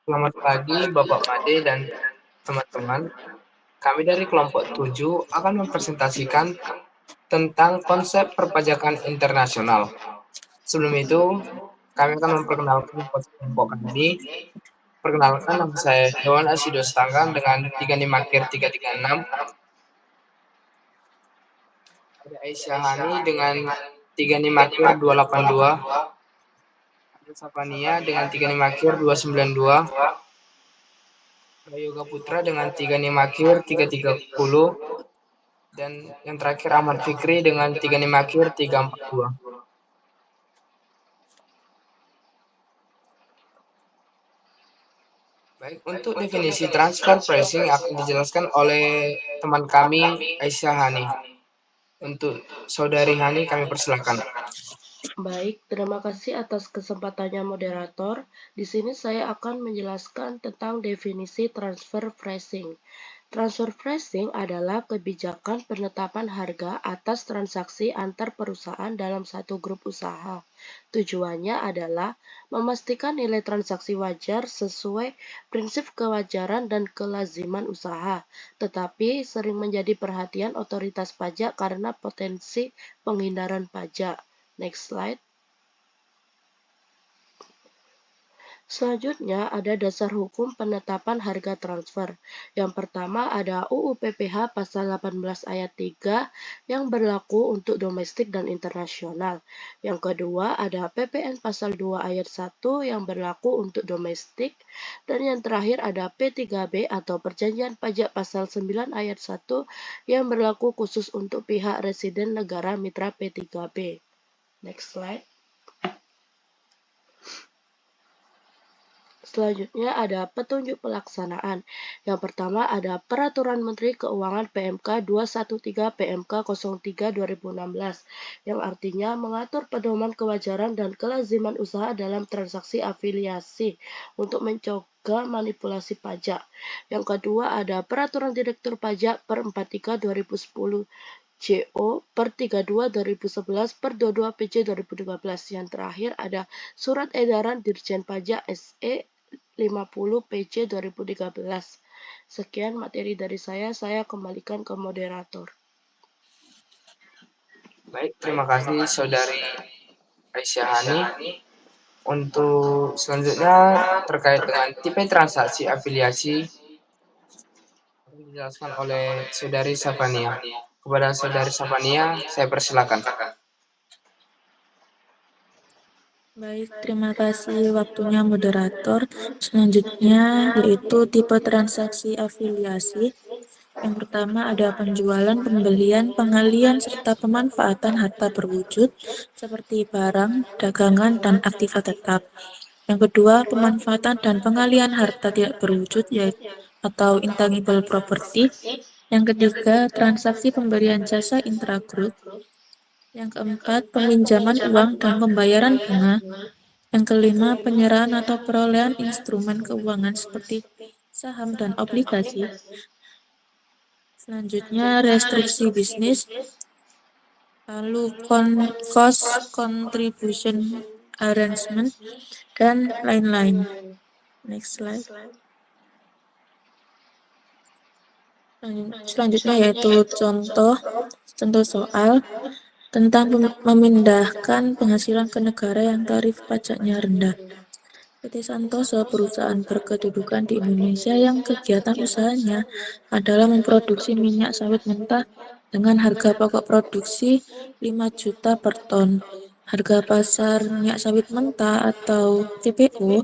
Selamat pagi Bapak Made dan teman-teman. Kami dari kelompok 7 akan mempresentasikan tentang konsep perpajakan internasional. Sebelum itu, kami akan memperkenalkan kelompok kami. Perkenalkan, nama saya Hewan Asido Stanggan dengan 35KIR 336. Ada Aisyah Hani dengan 35KIR 282. Ada Sapania dengan 35KIR 292. Yoga Putra dengan 35KIR 330. Dan yang terakhir Ahmad Fikri dengan 35KIR 342. Baik, untuk definisi transfer pricing akan dijelaskan oleh teman kami Aisyah Hani. Untuk Saudari Hani kami persilakan. Baik, terima kasih atas kesempatannya moderator. Di sini saya akan menjelaskan tentang definisi transfer pricing. Transfer pricing adalah kebijakan penetapan harga atas transaksi antar perusahaan dalam satu grup usaha. Tujuannya adalah memastikan nilai transaksi wajar sesuai prinsip kewajaran dan kelaziman usaha, tetapi sering menjadi perhatian otoritas pajak karena potensi penghindaran pajak. Next slide. Selanjutnya ada dasar hukum penetapan harga transfer. Yang pertama ada UU PPH pasal 18 ayat 3 yang berlaku untuk domestik dan internasional. Yang kedua ada PPN pasal 2 ayat 1 yang berlaku untuk domestik. Dan yang terakhir ada P3B atau Perjanjian Pajak pasal 9 ayat 1 yang berlaku khusus untuk pihak residen negara mitra P3B. Next slide. Selanjutnya ada petunjuk pelaksanaan. Yang pertama ada Peraturan Menteri Keuangan PMK 213 PMK 03 2016 yang artinya mengatur pedoman kewajaran dan kelaziman usaha dalam transaksi afiliasi untuk mencegah manipulasi pajak. Yang kedua ada Peraturan Direktur Pajak per 43 2010 JO per 32 2011 per 22 PJ 2013. Yang terakhir ada Surat Edaran Dirjen Pajak SE 50 PJ 2013. Sekian materi dari saya kembalikan ke moderator. Baik, terima kasih Saudari Aisyah Hani. Untuk selanjutnya terkait dengan tipe transaksi afiliasi dijelaskan oleh Saudari Safania. Kepada Saudari Safania, saya persilakan. Baik, terima kasih waktunya moderator. Selanjutnya yaitu tipe transaksi afiliasi. Yang pertama ada penjualan, pembelian, pengalian, serta pemanfaatan harta berwujud seperti barang, dagangan, dan aktiva tetap. Yang kedua, pemanfaatan dan pengalian harta tidak berwujud yaitu atau intangible property. Yang ketiga, transaksi pemberian jasa intragroup. Yang keempat, peminjaman uang dan pembayaran bunga. Yang kelima, penyerahan atau perolehan instrumen keuangan seperti saham dan obligasi. Selanjutnya, restruksi bisnis, lalu cost contribution arrangement, dan lain-lain. Next slide. Selanjutnya yaitu contoh soal tentang memindahkan penghasilan ke negara yang tarif pajaknya rendah. PT Santoso, perusahaan berkedudukan di Indonesia yang kegiatan usahanya adalah memproduksi minyak sawit mentah dengan harga pokok produksi 5 juta per ton. Harga pasar minyak sawit mentah atau CPO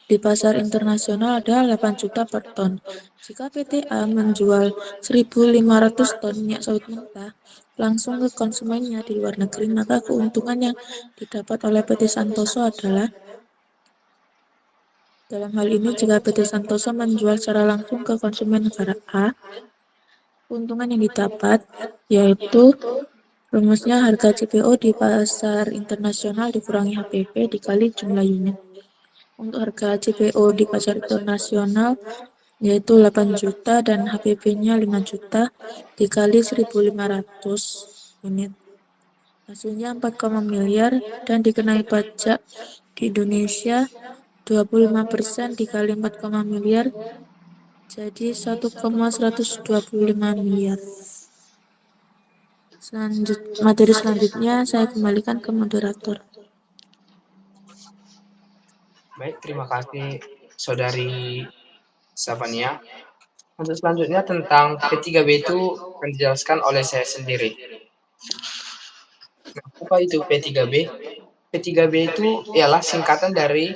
di pasar internasional adalah 8 juta per ton. Jika PTA menjual 1.500 ton minyak sawit mentah langsung ke konsumennya di luar negeri, maka keuntungan yang didapat oleh PT Santoso adalah dalam hal ini, jika PT Santoso menjual secara langsung ke konsumen negara A, keuntungan yang didapat yaitu rumusnya harga CPO di pasar internasional dikurangi HPP dikali jumlah unit. Untuk harga CPO di pasar internasional yaitu 8 juta dan HPP-nya 5 juta dikali 1.500 unit. Hasilnya 4, miliar dan dikenai pajak di Indonesia 25% dikali 4, miliar jadi 1,125 miliar. Materi selanjutnya saya kembalikan ke moderator. Baik, terima kasih Saudari Savania. Untuk selanjutnya tentang P3B itu akan dijelaskan oleh saya sendiri. Nah, apa itu P3B? P3B itu ialah singkatan dari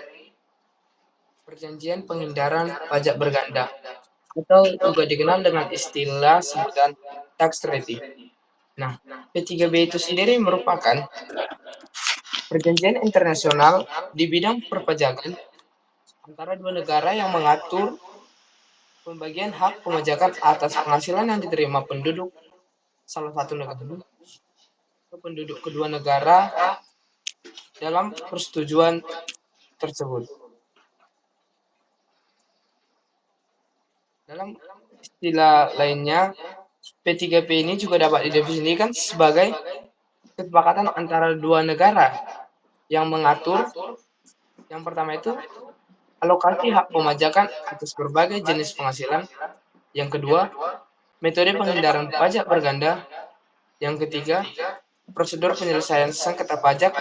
Perjanjian Penghindaran Pajak Berganda atau juga dikenal dengan istilah sebutan tax treaty. Nah, P3B itu sendiri merupakan perjanjian internasional di bidang perpajakan antara dua negara yang mengatur pembagian hak pemajakan atas penghasilan yang diterima penduduk salah satu negara ke penduduk kedua negara dalam persetujuan tersebut. Dalam istilah lainnya, P3P ini juga dapat didefinisikan sebagai kesepakatan antara dua negara yang mengatur, yang pertama itu alokasi hak pemajakan atas berbagai jenis penghasilan, yang kedua metode penghindaran pajak berganda, yang ketiga prosedur penyelesaian sengketa pajak,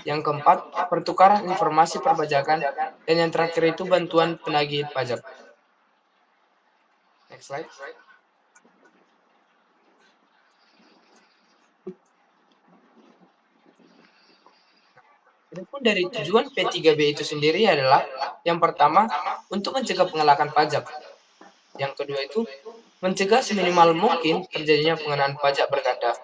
yang keempat pertukaran informasi perpajakan, dan yang terakhir itu bantuan penagih pajak. Next slide. Adapun dari tujuan P3B itu sendiri adalah yang pertama untuk mencegah pengelakan pajak. Yang kedua itu mencegah seminimal mungkin terjadinya pengenaan pajak berganda.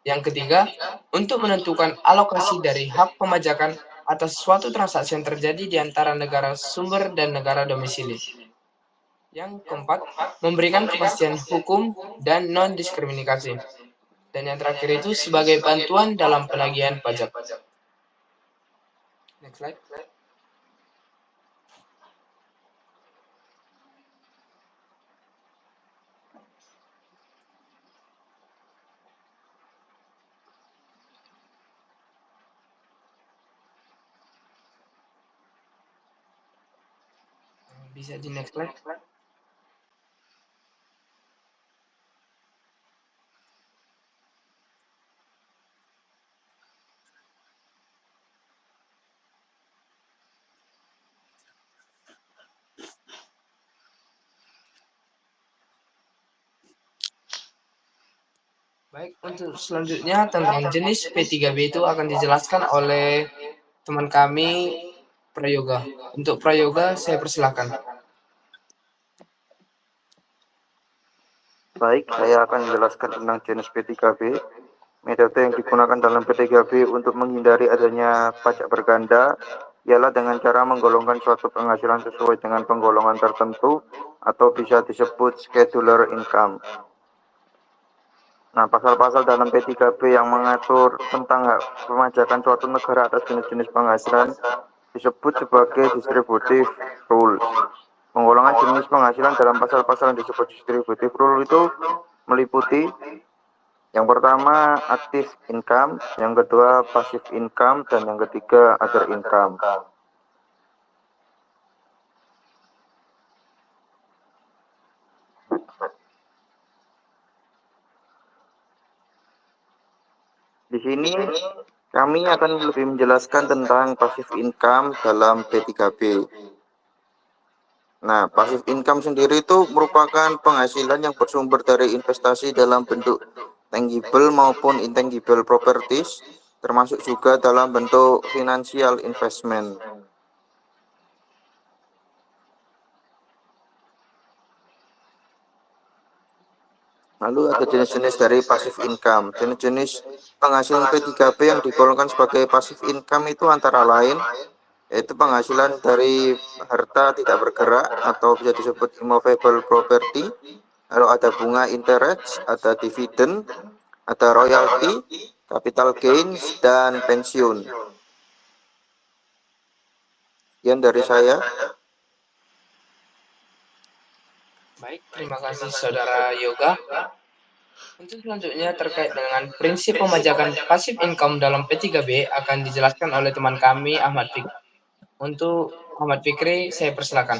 Yang ketiga, untuk menentukan alokasi dari hak pemajakan atas suatu transaksi yang terjadi di antara negara sumber dan negara domisili. Yang keempat, memberikan kepastian hukum dan non-diskriminasi. Dan yang terakhir itu sebagai bantuan dalam penagihan pajak. Next slide. Bisa di next slide. Baik, untuk selanjutnya tentang jenis P3B itu akan dijelaskan oleh teman kami Prayoga. Untuk Prayoga saya persilahkan. Baik, saya akan menjelaskan tentang jenis P3B. Metode yang digunakan dalam P3B untuk menghindari adanya pajak berganda ialah dengan cara menggolongkan suatu penghasilan sesuai dengan penggolongan tertentu atau bisa disebut scheduler income. Nah, pasal-pasal dalam P3B yang mengatur tentang hak pemajakan suatu negara atas jenis-jenis penghasilan disebut sebagai distributive rules. Penggolongan jenis penghasilan dalam pasal-pasal yang disebut distributive rule itu meliputi yang pertama active income, yang kedua passive income, dan yang ketiga other income. Di sini kami akan lebih menjelaskan tentang passive income dalam P3B. Nah, passive income sendiri itu merupakan penghasilan yang bersumber dari investasi dalam bentuk tangible maupun intangible properties, termasuk juga dalam bentuk financial investment. Lalu ada jenis-jenis dari passive income. Jenis-jenis penghasilan P3B yang digolongkan sebagai passive income itu antara lain yaitu penghasilan dari harta tidak bergerak atau bisa disebut immovable property. Lalu ada bunga interest, ada dividen, ada royalty, capital gains, dan pensiun. Sekian dari saya. Baik, terima kasih Saudara Yoga. Untuk selanjutnya terkait dengan prinsip pemajakan passive income dalam P3B akan dijelaskan oleh teman kami Ahmad Fik. Untuk Muhammad Fikri, saya persilakan.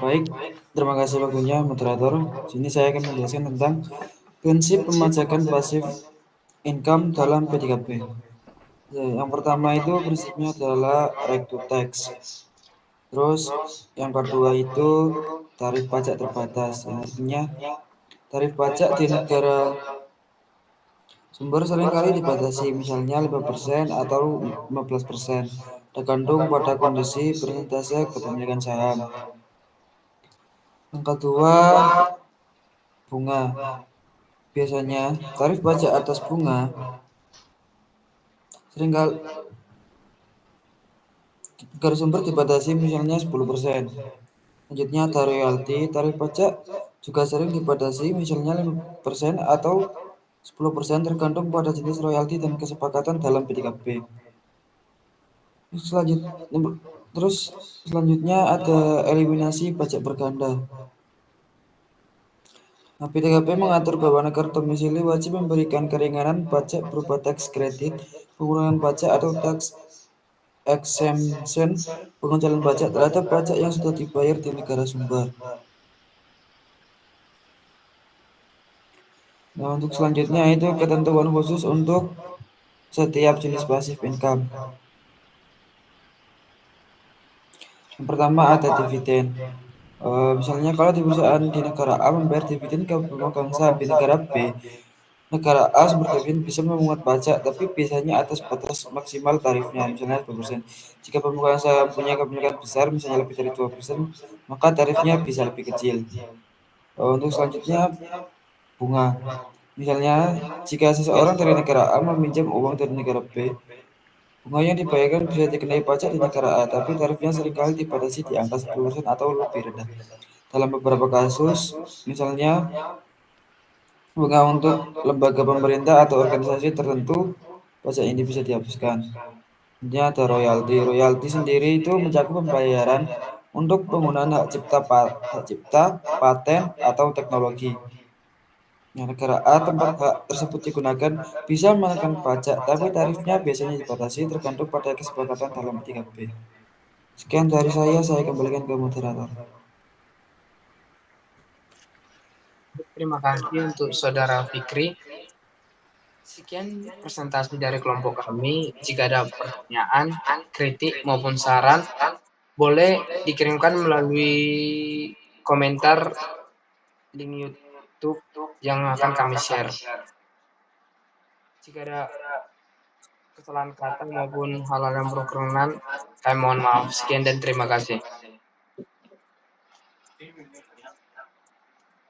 Baik, terima kasih waktunya moderator. Sini saya akan menjelaskan tentang prinsip pemajakan pasif income dalam P3P. Yang pertama itu prinsipnya adalah right to tax. Terus yang kedua itu tarif pajak terbatas. Yang artinya tarif pajak di negara sumber seringkali dibatasi, misalnya 5% atau 15%, tergantung pada kondisi persentase kepemilikan saham. Yang kedua, bunga. Biasanya tarif pajak atas bunga seringkali negara sumber dibatasi, misalnya 10%. Selanjutnya ada royalti. Tarif pajak juga sering dibatasi, misalnya 5% atau 10%, tergantung pada jenis royalti dan kesepakatan dalam P3P. Selanjutnya ada eliminasi pajak berganda. Nah, P3P mengatur bahwa negara domisili wajib memberikan keringanan pajak berupa tax credit, pengurangan pajak atau tax exemption, pengecualian pajak terhadap pajak yang sudah dibayar di negara sumber. Nah, untuk selanjutnya itu ketentuan khusus untuk setiap jenis passive income. Yang pertama ada dividen. Misalnya kalau di perusahaan di negara A membayar dividen ke pemegang saham di negara B, negara A sumber dividen bisa memungut pajak, tapi biasanya atas batas maksimal tarifnya, misalnya 2%. Jika pemegang saham punya kepemilikan besar, misalnya lebih dari 2%, maka tarifnya bisa lebih kecil. Untuk selanjutnya bunga. Misalnya, jika seseorang dari negara A meminjam uang dari negara B, bunga yang dibayarkan bisa dikenai pajak di negara A, tapi tarifnya seringkali dibatasi di angka 10% atau lebih rendah. Dalam beberapa kasus, misalnya bunga untuk lembaga pemerintah atau organisasi tertentu, pajak ini bisa dihapuskan. Ini ada royalti. Royalti sendiri itu mencakup pembayaran untuk penggunaan hak cipta, paten, atau teknologi. Nah, negara A tempat hak tersebut digunakan bisa mengenakan pajak, tapi tarifnya biasanya dibatasi tergantung pada kesepakatan dalam P3P. Sekian dari saya kembalikan ke moderator. Terima kasih untuk Saudara Fikri. Sekian presentasi dari kelompok kami. Jika ada pertanyaan, kritik maupun saran, boleh dikirimkan melalui komentar link YouTube yang akan kami share. Jika ada kesalahan kata maupun hal-hal yang berkenan, kami mohon maaf. Sekian dan terima kasih.